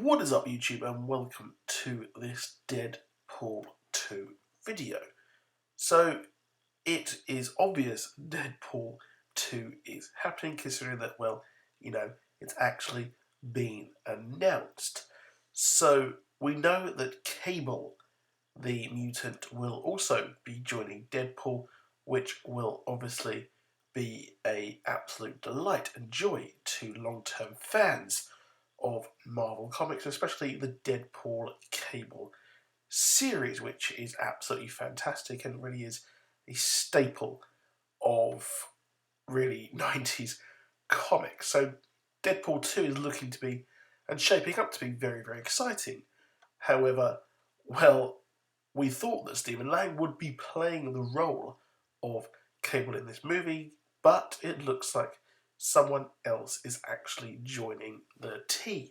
What is up, YouTube, and welcome to this Deadpool 2 video. So, it is obvious Deadpool 2 is happening, considering that, well, it's actually been announced. So, we know that Cable, the mutant, will also be joining Deadpool, which will obviously be an absolute delight and joy to long-term fans of Marvel Comics, especially the Deadpool Cable series, which is absolutely fantastic and really is a staple of really 90s comics. So Deadpool 2 is looking to be and shaping up to be very, very exciting. However, well, we thought that Stephen Lang would be playing the role of Cable in this movie, but it looks like someone else is actually joining the team.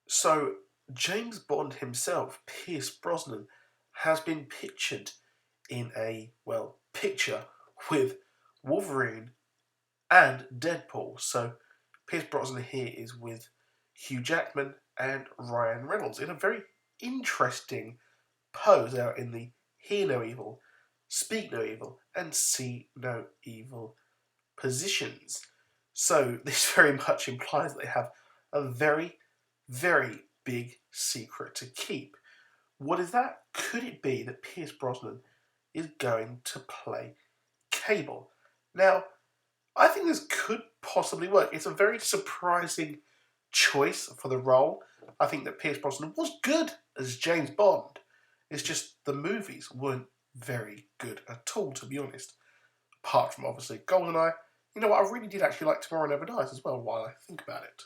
So, James Bond himself, Pierce Brosnan, has been pictured in a, picture with Wolverine and Deadpool. So, Pierce Brosnan here is with Hugh Jackman and Ryan Reynolds in a very interesting pose out in the Hear No Evil, Speak No Evil, and See No Evil positions. So this very much implies they have a very, very big secret to keep. What is that? Could it be that Pierce Brosnan is going to play Cable? Now, I think this could possibly work. It's a very surprising choice for the role. I think that Pierce Brosnan was good as James Bond. It's just the movies weren't very good at all, to be honest. Apart from, obviously, GoldenEye. You know what, I really did actually like Tomorrow Never Dies as well, while I think about it.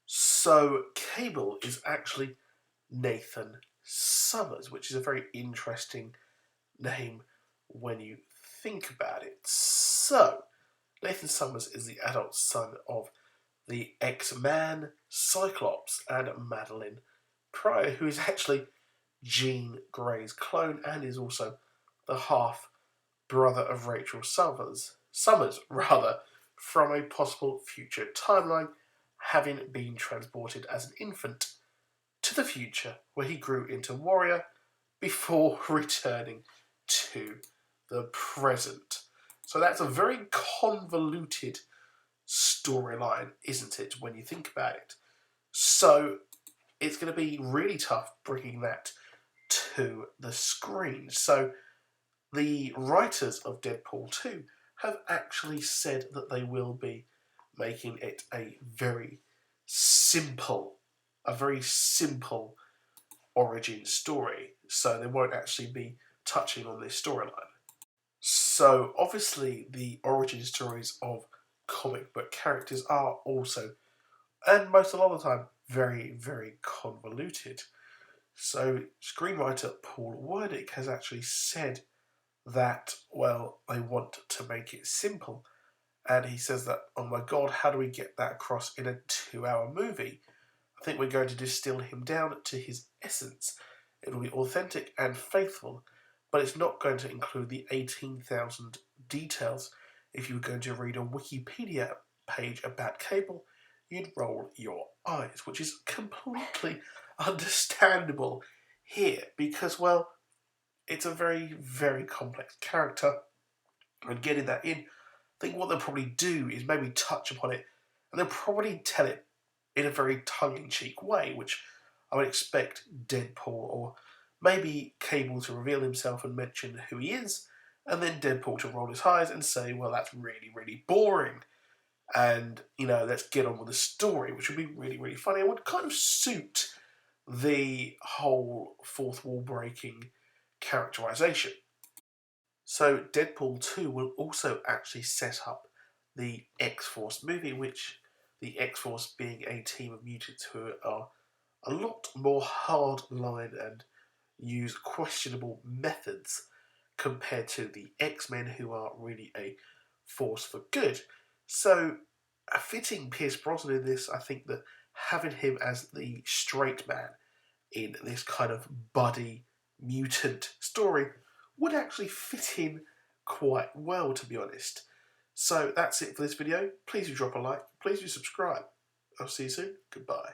So, Cable is actually Nathan Summers, which is a very interesting name when you think about it. So, Nathan Summers is the adult son of the X-Man, Cyclops, and Madeline Pryor, who is actually Jean Grey's clone and is also the half-brother of Rachel Summers, from a possible future timeline, having been transported as an infant to the future, where he grew into warrior before returning to the present. So that's a very convoluted storyline, isn't it, when you think about it? So it's going to be really tough bringing that to the screen. So the writers of Deadpool 2 have actually said that they will be making it a very simple origin story. So they won't actually be touching on this storyline. So obviously the origin stories of comic book characters are also, and most a lot of the time, very, very convoluted. So screenwriter Paul Wernick has actually said that, they want to make it simple. And he says that, oh my God, how do we get that across in a 2-hour movie? I think we're going to distill him down to his essence. It will be authentic and faithful, but it's not going to include the 18,000 details. If you were going to read a Wikipedia page about Cable, you'd roll your eyes, which is completely understandable here because, it's a very, very complex character, and getting that in, I think what they'll probably do is maybe touch upon it, and they'll probably tell it in a very tongue-in-cheek way, which I would expect Deadpool or maybe Cable to reveal himself and mention who he is, and then Deadpool to roll his eyes and say, well, that's really, really boring, and, let's get on with the story, which would be really, really funny. It would kind of suit the whole fourth wall breaking characterization. So Deadpool 2 will also actually set up the X-Force movie, which the X-Force being a team of mutants who are a lot more hard-line and use questionable methods compared to the X-Men, who are really a force for good. So, fitting Pierce Brosnan in this, I think that having him as the straight man in this kind of buddy mutant story would actually fit in quite well, to be honest. So that's it for this video. Please do drop a like, please do subscribe, I'll see you soon. Goodbye.